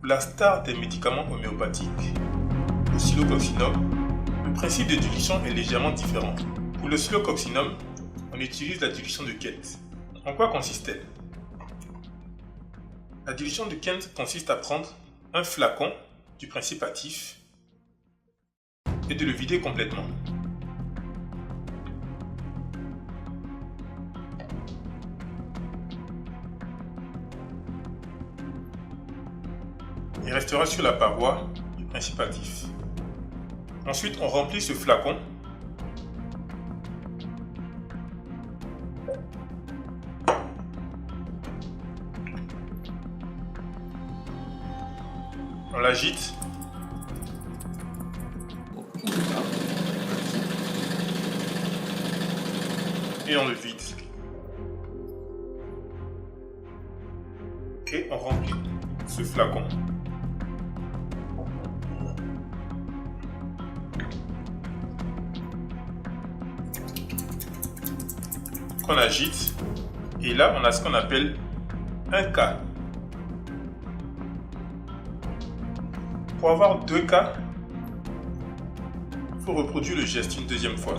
La star des médicaments homéopathiques, l'oscillococcinum, le principe de dilution est légèrement différent. Pour l'oscillococcinum, on utilise la dilution de Kent. En quoi consiste-t-elle? La dilution de Kent consiste à prendre un flacon du principe actif et de le vider complètement. Il restera sur la paroi du principe actif. Ensuite, on remplit ce flacon on l'agite et on le vide. Et on remplit ce flacon. Qu'on agite et là on a ce qu'on appelle un cas. Pour avoir deux cas, il faut reproduire le geste une deuxième fois.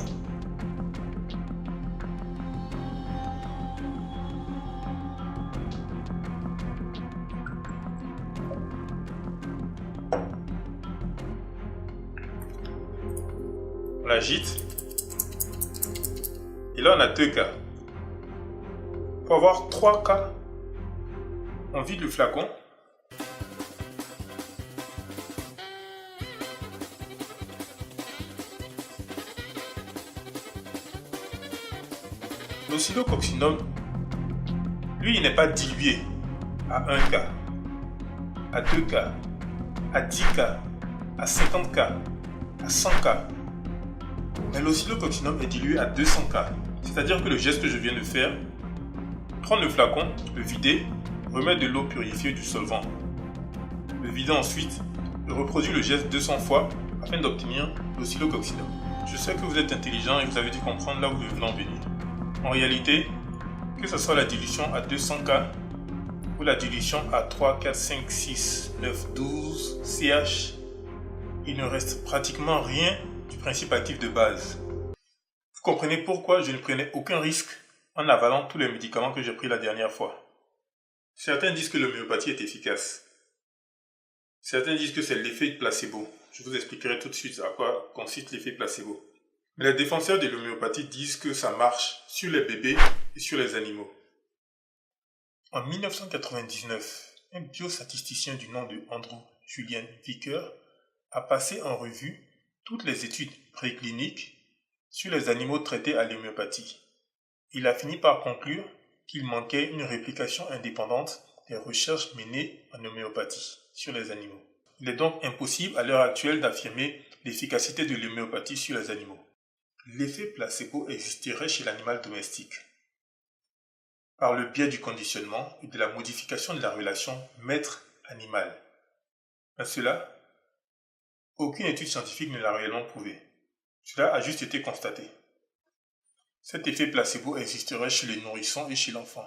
On l'agite et là on a deux cas. Pour avoir 3 cas, on vide le flacon. L'oscillococcinum, lui, il n'est pas dilué à 1 cas, à 2 cas, à 10 cas, à 50 cas, à 100 cas. Mais l'oscillococcinum est dilué à 200 cas. C'est-à-dire que le geste que je viens de faire, prendre le flacon, le vider, remettre de l'eau purifiée du solvant, le vider ensuite et reproduire le geste 200 fois afin d'obtenir l'oscillococcinum. Je sais que vous êtes intelligent et vous avez dû comprendre là où je veux en venir. En réalité, que ce soit la dilution à 200 K ou la dilution à 3, 4, 5, 6, 9, 12 CH, il ne reste pratiquement rien du principe actif de base. Vous comprenez pourquoi je ne prenais aucun risque en avalant tous les médicaments que j'ai pris la dernière fois. Certains disent que l'homéopathie est efficace. Certains disent que c'est l'effet placebo. Je vous expliquerai tout de suite à quoi consiste l'effet placebo. Mais les défenseurs de l'homéopathie disent que ça marche sur les bébés et sur les animaux. En 1999, un biostatisticien du nom de Andrew Julian Vicker a passé en revue toutes les études précliniques sur les animaux traités à l'homéopathie. Il a fini par conclure qu'il manquait une réplication indépendante des recherches menées en homéopathie sur les animaux. Il est donc impossible à l'heure actuelle d'affirmer l'efficacité de l'homéopathie sur les animaux. L'effet placebo existerait chez l'animal domestique, par le biais du conditionnement et de la modification de la relation maître-animal. Mais cela, aucune étude scientifique ne l'a réellement prouvé. Cela a juste été constaté. Cet effet placebo existerait chez les nourrissons et chez l'enfant,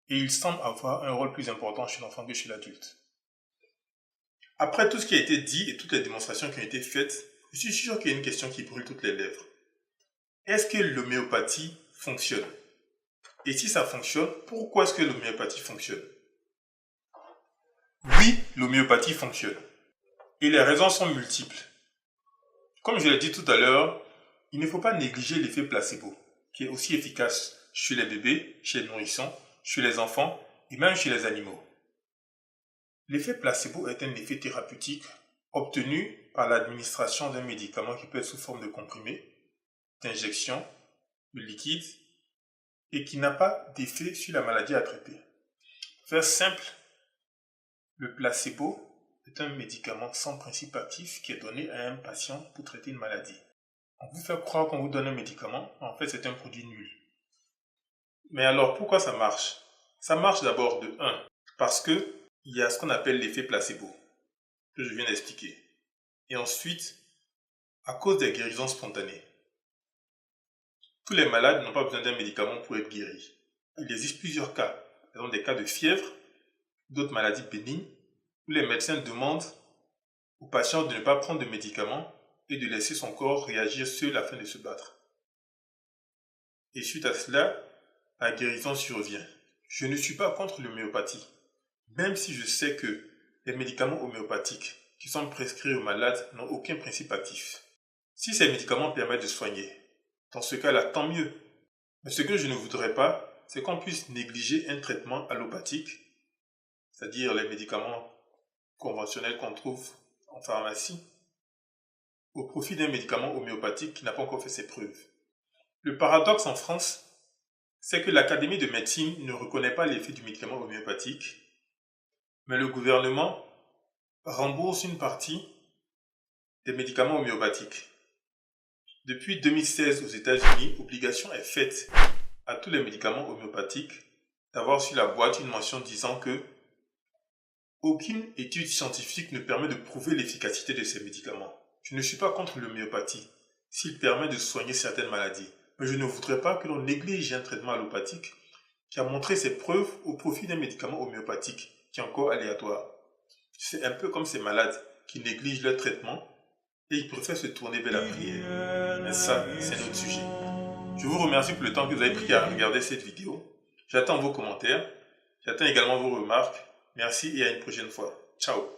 et il semble avoir un rôle plus important chez l'enfant que chez l'adulte. Après tout ce qui a été dit et toutes les démonstrations qui ont été faites, je suis sûr qu'il y a une question qui brûle toutes les lèvres. Est-ce que l'homéopathie fonctionne? Et si ça fonctionne, pourquoi est-ce que l'homéopathie fonctionne? Oui, l'homéopathie fonctionne. Et les raisons sont multiples. Comme je l'ai dit tout à l'heure, il ne faut pas négliger l'effet placebo, qui est aussi efficace chez les bébés, chez les nourrissons, chez les enfants et même chez les animaux. L'effet placebo est un effet thérapeutique obtenu par l'administration d'un médicament qui peut être sous forme de comprimé, d'injection, de liquide et qui n'a pas d'effet sur la maladie à traiter. Pour faire simple, le placebo est un médicament sans principe actif qui est donné à un patient pour traiter une maladie. On vous fait croire qu'on vous donne un médicament, en fait c'est un produit nul. Mais alors pourquoi ça marche? Ça marche d'abord de 1, parce que il y a ce qu'on appelle l'effet placebo, que je viens d'expliquer. Et ensuite, à cause des guérisons spontanées. Tous les malades n'ont pas besoin d'un médicament pour être guéris. Il existe plusieurs cas. Par exemple, des cas de fièvre, d'autres maladies bénignes, où les médecins demandent au patient de ne pas prendre de médicaments et de laisser son corps réagir seul afin de se battre. Et suite à cela, la guérison survient. Je ne suis pas contre l'homéopathie, même si je sais que les médicaments homéopathiques qui sont prescrits aux malades n'ont aucun principe actif. Si ces médicaments permettent de soigner, dans ce cas-là, tant mieux. Mais ce que je ne voudrais pas, c'est qu'on puisse négliger un traitement allopathique, c'est-à-dire les médicaments conventionnels qu'on trouve en pharmacie, au profit d'un médicament homéopathique qui n'a pas encore fait ses preuves. Le paradoxe en France, c'est que l'Académie de médecine ne reconnaît pas l'effet du médicament homéopathique, mais le gouvernement rembourse une partie des médicaments homéopathiques. Depuis 2016 aux États-Unis, obligation est faite à tous les médicaments homéopathiques d'avoir sur la boîte une mention disant que aucune étude scientifique ne permet de prouver l'efficacité de ces médicaments. Je ne suis pas contre l'homéopathie s'il permet de soigner certaines maladies, mais je ne voudrais pas que l'on néglige un traitement allopathique qui a montré ses preuves au profit d'un médicament homéopathique qui est encore aléatoire. C'est un peu comme ces malades qui négligent leur traitement et ils préfèrent se tourner vers la prière. Mais ça, c'est un autre sujet. Je vous remercie pour le temps que vous avez pris à regarder cette vidéo. J'attends vos commentaires. J'attends également vos remarques. Merci et à une prochaine fois. Ciao.